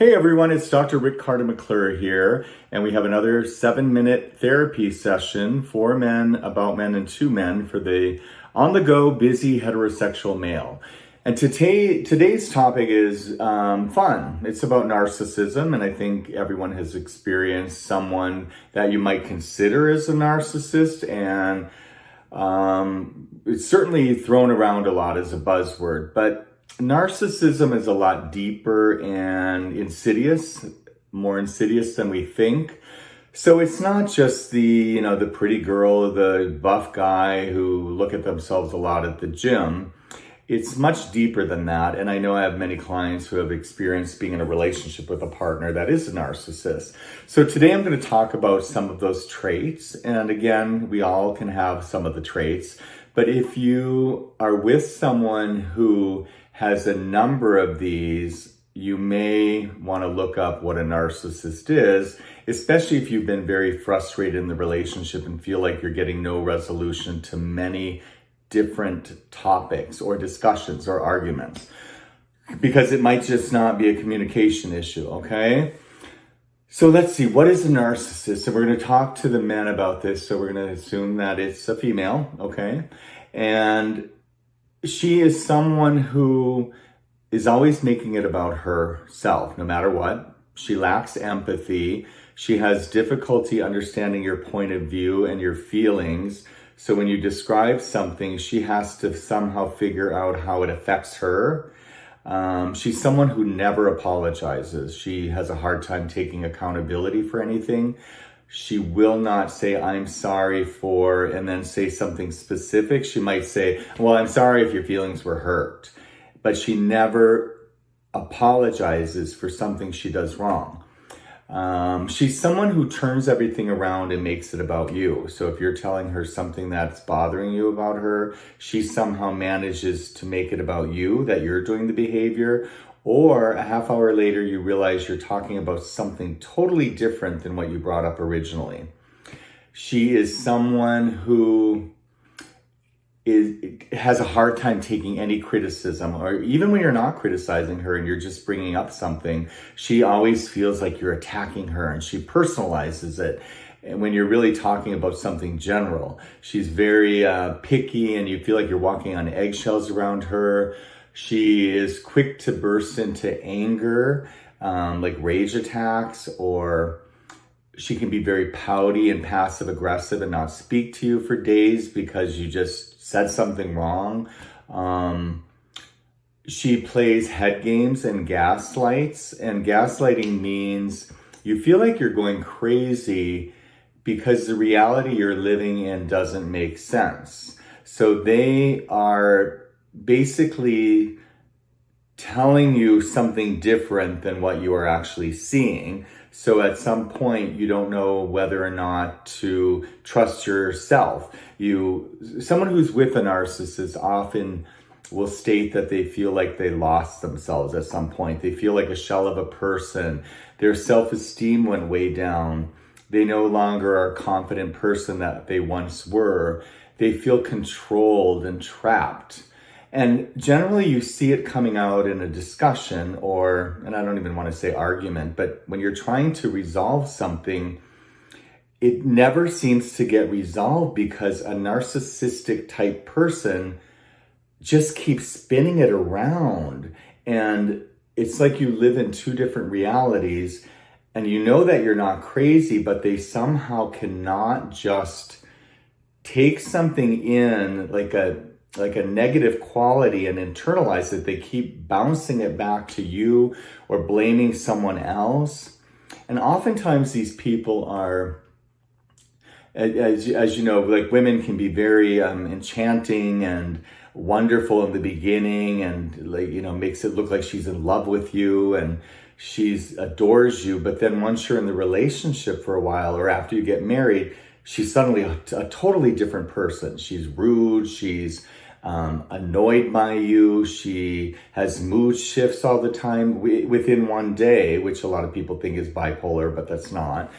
Hey everyone, it's Dr. 𝐕𝐢𝐝 McClure here, and we have another 7-minute therapy session for men, about men, and to men for the on-the-go, busy, heterosexual male. And today's topic is fun. It's about narcissism, and I think everyone has experienced someone that you might consider as a narcissist, and it's certainly thrown around a lot as a buzzword, but narcissism is a lot deeper and insidious, more insidious than we think. So it's not just the pretty girl, the buff guy who look at themselves a lot at the gym. It's much deeper than that. And I know I have many clients who have experienced being in a relationship with a partner that is a narcissist. So today I'm going to talk about some of those traits. And again, we all can have some of the traits. But if you are with someone who has a number of these, you may want to look up what a narcissist is, especially if you've been very frustrated in the relationship and feel like you're getting no resolution to many different topics or discussions or arguments, because it might just not be a communication issue, okay? So let's see, what is a narcissist? So we're going to talk to the men about this, so we're going to assume that it's a female, okay? And she is someone who is always making it about herself, no matter what. She lacks empathy. She has difficulty understanding your point of view and your feelings. So when you describe something, she has to somehow figure out how it affects her. She's someone who never apologizes. She has a hard time taking accountability for anything. She will not say, I'm sorry for, and then say something specific. She might say, well, I'm sorry if your feelings were hurt. But she never apologizes for something she does wrong. She's someone who turns everything around and makes it about you. So if you're telling her something that's bothering you about her, she somehow manages to make it about you, that you're doing the behavior. Or a half hour later, you realize you're talking about something totally different than what you brought up originally. She is someone who has a hard time taking any criticism, or even when you're not criticizing her and you're just bringing up something, she always feels like you're attacking her and she personalizes it. And when you're really talking about something general, she's very picky and you feel like you're walking on eggshells around her. She is quick to burst into anger, like rage attacks, or she can be very pouty and passive aggressive and not speak to you for days because you just said something wrong. She plays head games and gaslights, and gaslighting means you feel like you're going crazy because the reality you're living in doesn't make sense. So they are basically telling you something different than what you are actually seeing. So at some point, you don't know whether or not to trust yourself. Someone who's with a narcissist often will state that they feel like they lost themselves at some point. They feel like a shell of a person. Their self-esteem went way down. They no longer are a confident person that they once were. They feel controlled and trapped. And generally you see it coming out in a discussion and I don't even want to say argument, but when you're trying to resolve something, it never seems to get resolved because a narcissistic type person just keeps spinning it around. And it's like you live in two different realities and you know that you're not crazy, but they somehow cannot just take something in like a negative quality and internalize it. They keep bouncing it back to you or blaming someone else. And oftentimes these people are, as you know, like women can be very enchanting and wonderful in the beginning and makes it look like she's in love with you and she's adores you. But then once you're in the relationship for a while or after you get married, she's suddenly a totally different person. She's rude. She's annoyed by you. She has mood shifts all the time within one day, which a lot of people think is bipolar, but that's not.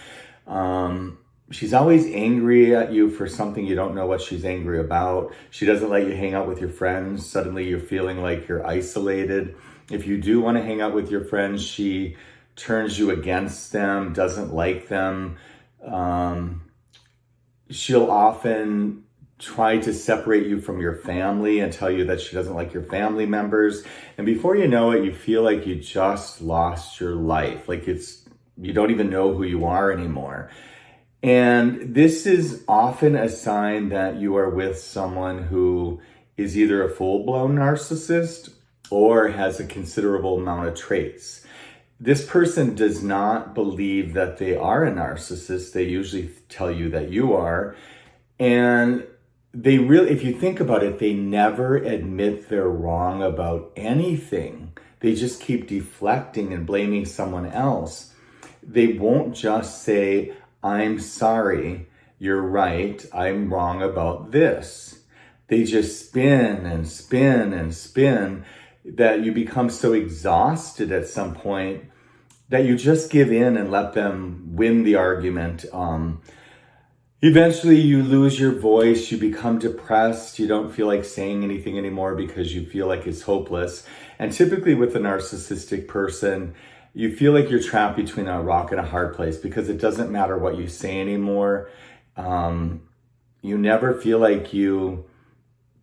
She's always angry at you for something you don't know what she's angry about. She doesn't let you hang out with your friends. Suddenly you're feeling like you're isolated. If you do want to hang out with your friends, she turns you against them, doesn't like them. She'll often try to separate you from your family and tell you that she doesn't like your family members. And before you know it, you feel like you just lost your life. Like you don't even know who you are anymore. And this is often a sign that you are with someone who is either a full-blown narcissist or has a considerable amount of traits. This person does not believe that they are a narcissist. They usually tell you that you are. And they really, if you think about it, they never admit they're wrong about anything. They just keep deflecting and blaming someone else. They won't just say, I'm sorry, you're right, I'm wrong about this. They just spin and spin and spin that you become so exhausted at some point that you just give in and let them win the argument. Eventually you lose your voice, you become depressed, you don't feel like saying anything anymore because you feel like it's hopeless. And typically with a narcissistic person, you feel like you're trapped between a rock and a hard place because it doesn't matter what you say anymore. You never feel like you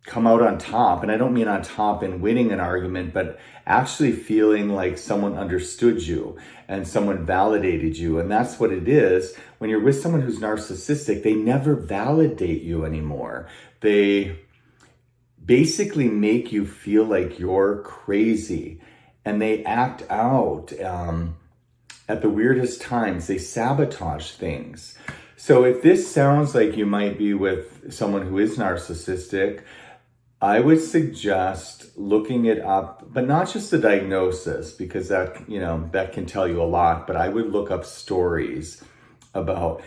come out on top. And I don't mean on top in winning an argument, but actually feeling like someone understood you and someone validated you. And that's what it is. When you're with someone who's narcissistic, they never validate you anymore. They basically make you feel like you're crazy. And they act out at the weirdest times. They sabotage things. So if this sounds like you might be with someone who is narcissistic, I would suggest looking it up, but not just the diagnosis, because that can tell you a lot, but I would look up stories about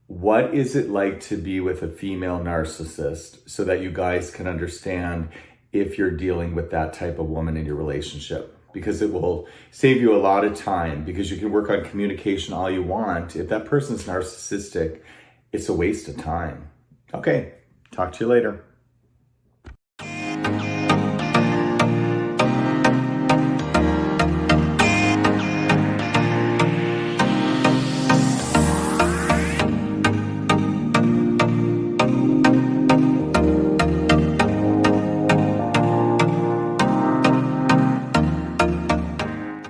what is it like to be with a female narcissist so that you guys can understand if you're dealing with that type of woman in your relationship, because it will save you a lot of time, because you can work on communication all you want. If that person's narcissistic, it's a waste of time. Okay, talk to you later.